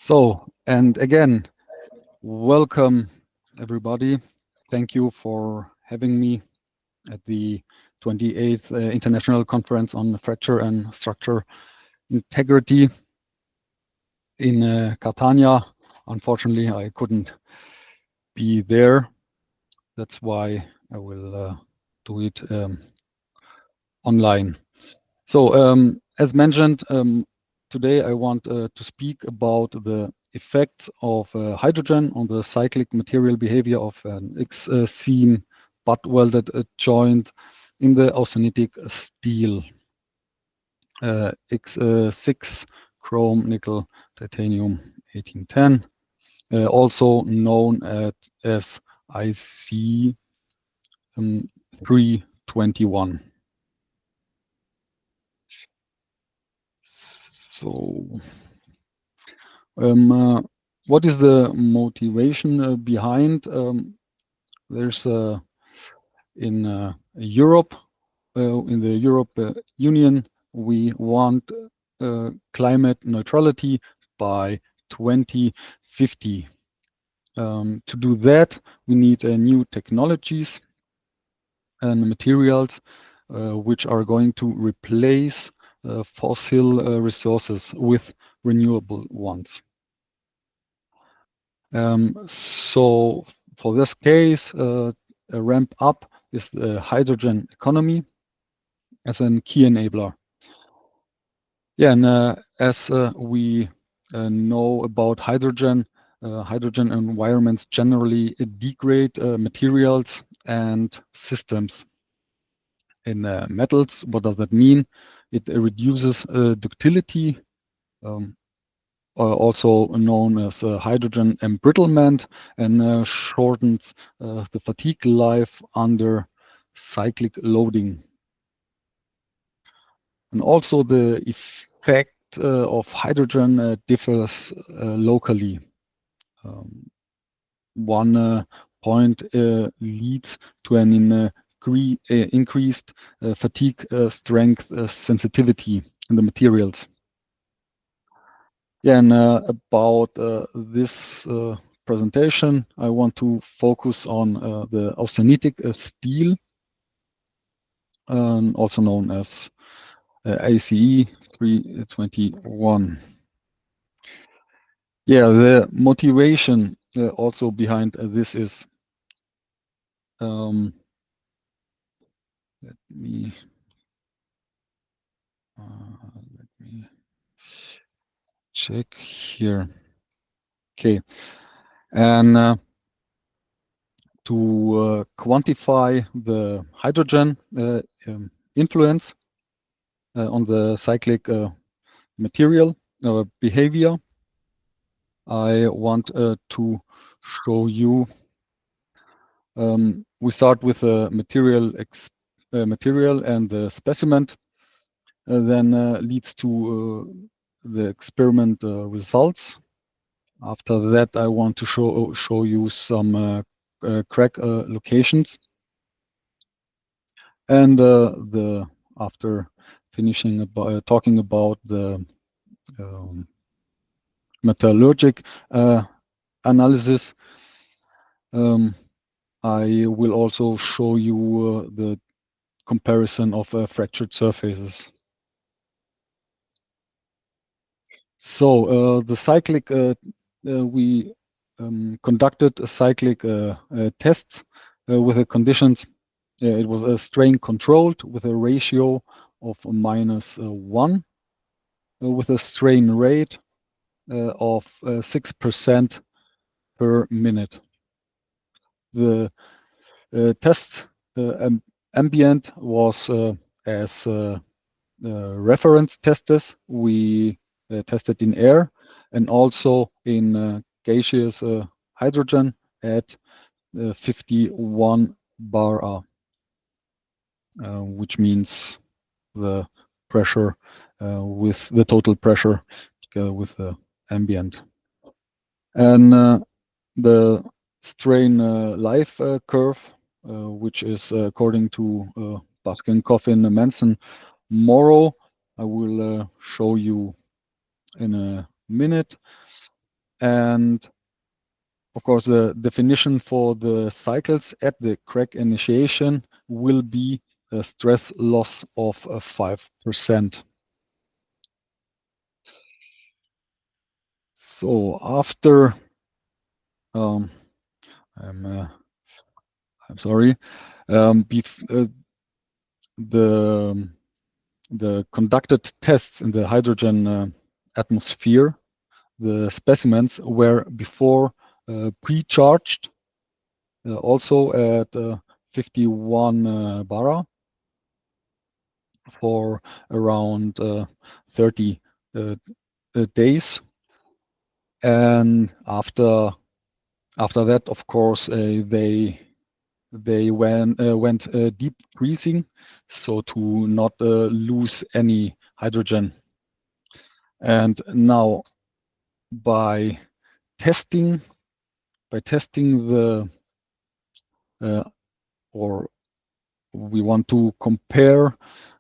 So, and again, welcome everybody. Thank you for having me at the 28th International Conference on Fracture and Structure Integrity in Catania. Unfortunately, I couldn't be there. That's why I will do it online. So, as mentioned, today I want to speak about the effects of hydrogen on the cyclic material behavior of an X-seam butt-welded joint in the austenitic steel. X6 chrome nickel titanium 1810, also known as IC 321. So, what is the motivation behind? There's in Europe, in the Europe Union, we want climate neutrality by 2050. To do that, we need new technologies and materials which are going to replace fossil resources with renewable ones. So for this case, a ramp up is the hydrogen economy as a key enabler. Yeah, and as we know about hydrogen, hydrogen environments generally degrade materials and systems. In metals, what does that mean? It reduces ductility, also known as hydrogen embrittlement, and shortens the fatigue life under cyclic loading. And also the effect of hydrogen differs locally. One point leads to an increased fatigue strength sensitivity in the materials. Yeah, and about this presentation, I want to focus on the austenitic steel, also known as ACE 321. Yeah, the motivation also behind this is, let me check here. Okay, and to quantify the hydrogen influence on the cyclic material behavior, I want to show you. We start with a material and the specimen, then leads to the experiment results. After that, I want to show you some crack locations, and after finishing talking about the metallurgic analysis, I will also show you the comparison of fractured surfaces. So the cyclic, we conducted a cyclic tests with the conditions. It was strain controlled with a ratio of -1, with a strain rate of 6% per minute. The test ambient was as reference testers. We tested in air and also in gaseous hydrogen at 51 bar, which means the pressure with the total pressure together with the ambient. And the strain life curve, which is according to Baskin, Coffin, Manson, Morrow, I will show you in a minute. And of course, the definition for the cycles at the crack initiation will be a stress loss of 5%. So after, I'm sorry, the conducted tests in the hydrogen atmosphere, the specimens were before pre-charged, also at 51 bara for around 30 days, and after that, of course, they went deep freezing, so to not lose any hydrogen. And now by testing the or we want to compare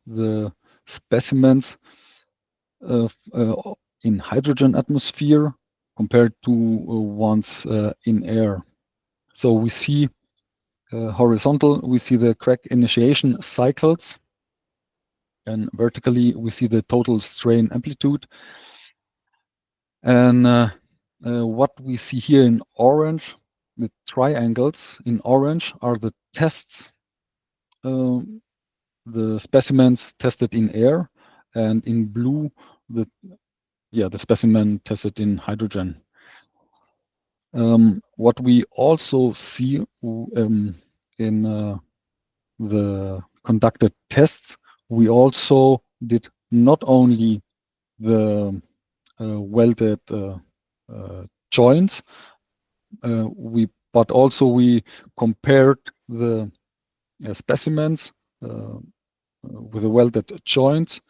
the specimens in hydrogen atmosphere compared to ones in air. So we see horizontal, we see the crack initiation cycles, and vertically we see the total strain amplitude. And what we see here in orange, the triangles in orange are the tests, the specimens tested in air, and in blue, the specimen tested in hydrogen. What we also see in the conducted tests, we also did not only the welded joints, but also we compared the specimens with the welded joints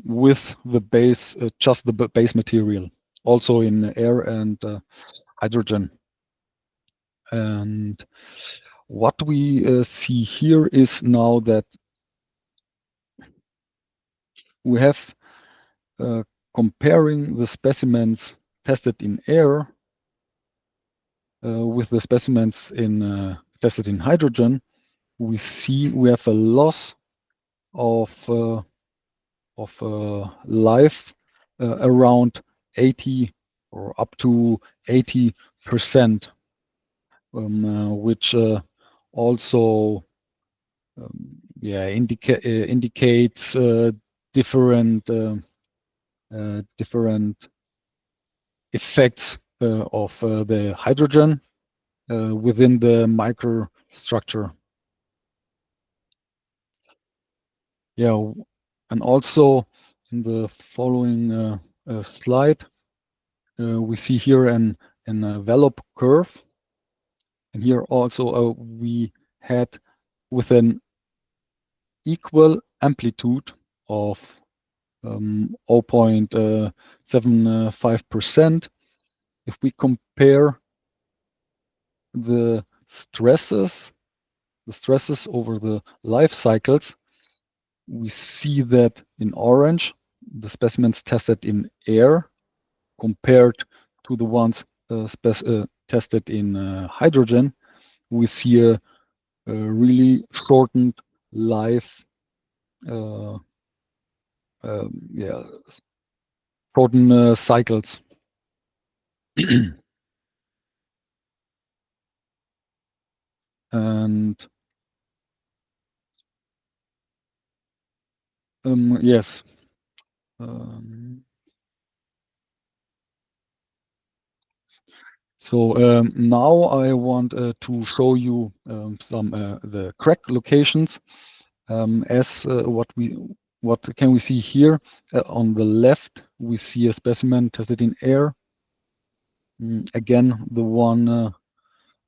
with the base, just the base material, also in air and hydrogen. And what we see here is now that we have comparing the specimens tested in air with the specimens in tested in hydrogen. We see we have a loss of life around 80 or up to 80%, which also indicates different different effects of the hydrogen within the microstructure. Yeah, and also in the following slide, we see here an envelope curve, and here also we had with an equal amplitude of 0.75%. If we compare the stresses over the life cycles, we see that in orange, the specimens tested in air compared to the ones tested in hydrogen, we see a really shortened life, shortened cycles. And yes. So now I want to show you some the crack locations. As what can we see here? On the left, we see a specimen tested in air. Again, the one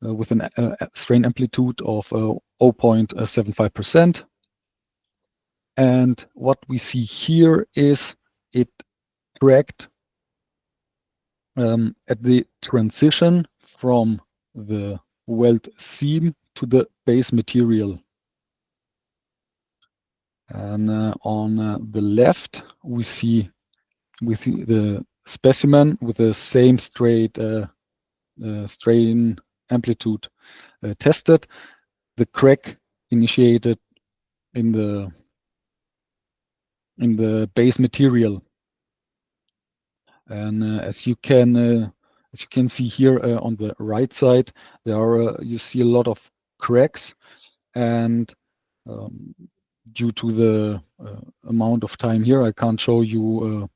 with a strain amplitude of 0.75%. And what we see here is it cracked at the transition from the weld seam to the base material. And on the left, we see the specimen with the same strain amplitude tested, the crack initiated in the base material. And as you can see here on the right side, there are you see a lot of cracks, and due to the amount of time here, I can't show you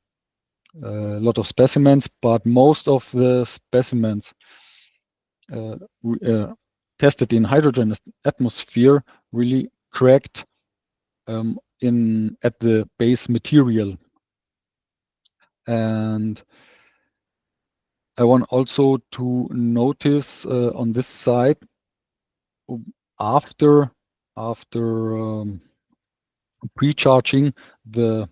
a lot of specimens, but most of the specimens tested in hydrogen atmosphere really cracked at the base material. And I want also to notice on this side, after pre-charging the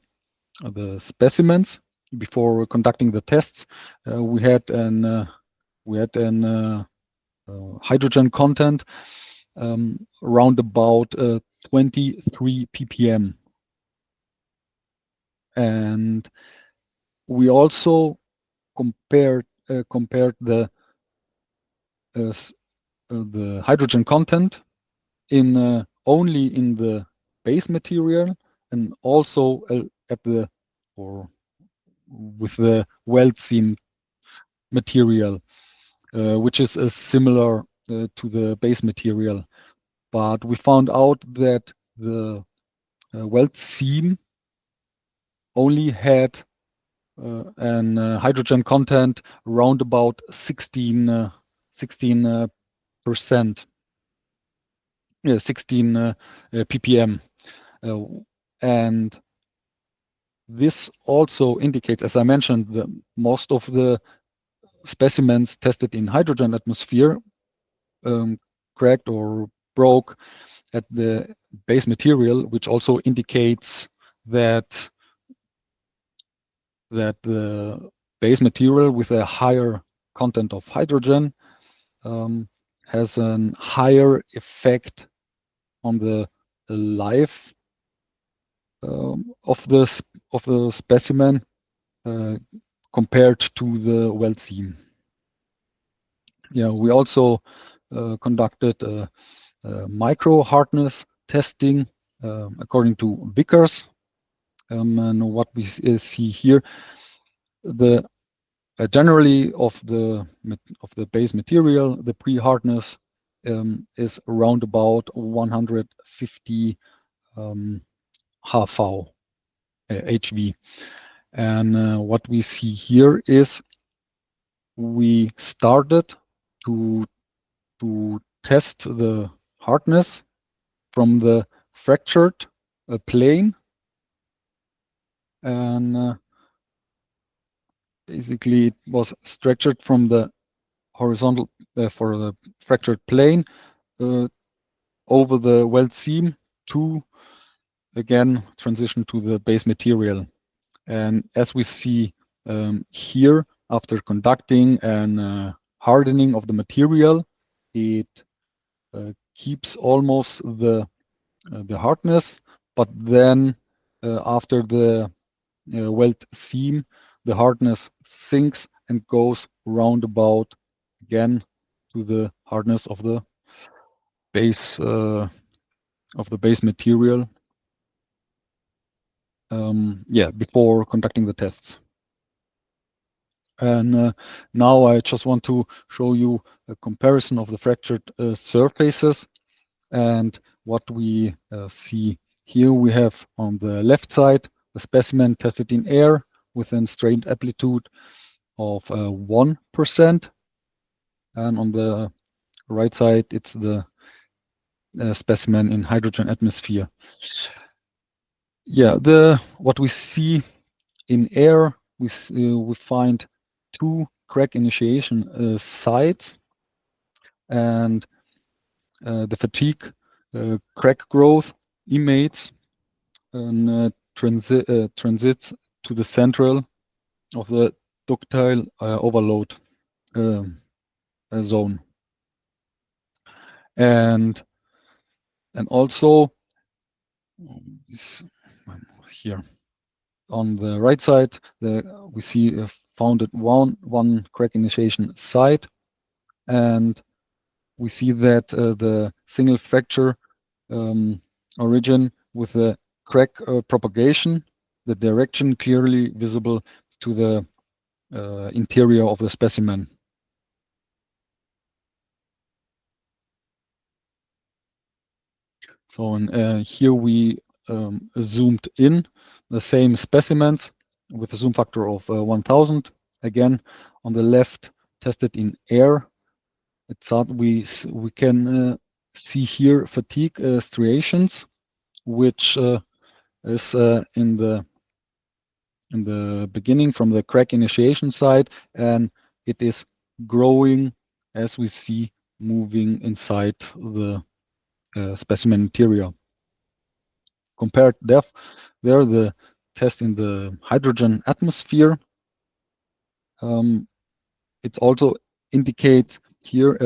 specimens before conducting the tests, we had an hydrogen content around about 23 ppm, and we also compared the hydrogen content in only in the base material and also at the or with the weld seam material, which is similar to the base material. But we found out that the weld seam only had an hydrogen content around about 16%. 16 ppm. And this also indicates, as I mentioned, that most of the specimens tested in hydrogen atmosphere cracked or broke at the base material, which also indicates that the base material with a higher content of hydrogen has a higher effect on the life of the specimen compared to the weld seam. Yeah, we also conducted micro hardness testing according to Vickers, and what we see here, the generally of the base material, the pre-hardness is around about 150 HV, HV. And what we see here is we started to test the hardness from the fractured plane, and basically it was structured from the horizontal for the fractured plane over the weld seam to again transition to the base material. And as we see here, after conducting and hardening of the material, it keeps almost the hardness, but then after the weld seam, the hardness sinks and goes roundabout again to the hardness of the base material. Yeah, before conducting the tests. And now I just want to show you a comparison of the fractured surfaces. And what we see here, we have on the left side the specimen tested in air with a strain amplitude of 1%, and on the right side it's the specimen in hydrogen atmosphere. Yeah, what we see in air, we find two crack initiation sites, and the fatigue crack growth emanates and transits to the central of the ductile overload zone, and also this here on the right side, we see founded one crack initiation site, and we see that the single fracture origin with the crack propagation, the direction clearly visible to the interior of the specimen. So here we zoomed in the same specimens with a zoom factor of 1000. Again, on the left, tested in air. We can see here fatigue striations, which is in the beginning from the crack initiation side, and it is growing as we see moving inside the specimen interior. Compared depth, there the test in the hydrogen atmosphere. It also indicates here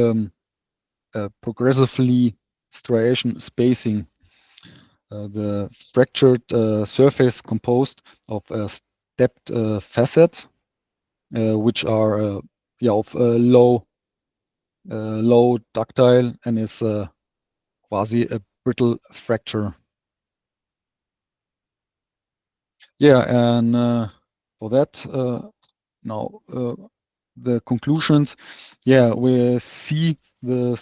progressively striation spacing. The fractured surface composed of stepped facets, which are of low ductile and is quasi a brittle fracture. Yeah, and for that, now the conclusions. Yeah, we see the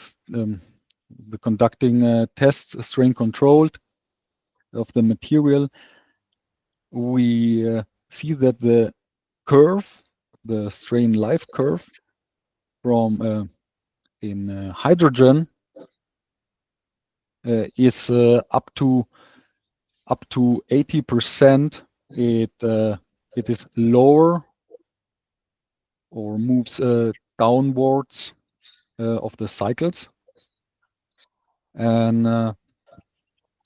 conducting tests strain controlled of the material. We see that the curve, the strain life curve from in hydrogen is up to 80%. It is lower or moves downwards of the cycles, and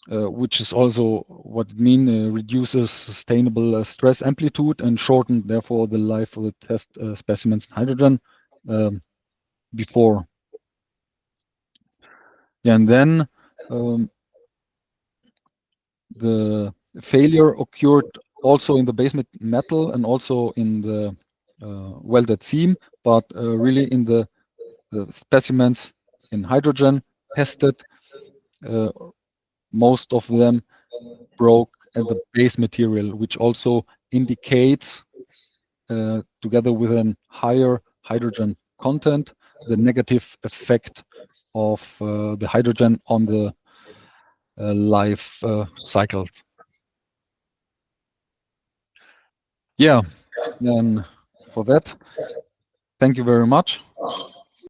which is also what it means reduces sustainable stress amplitude and shortened therefore the life of the test specimens in hydrogen before. Yeah, and then the failure occurred also in the base metal and also in the welded seam, but really in the specimens in hydrogen tested, most of them broke at the base material, which also indicates, together with a higher hydrogen content, the negative effect of the hydrogen on the life cycles. Yeah, and for that, thank you very much.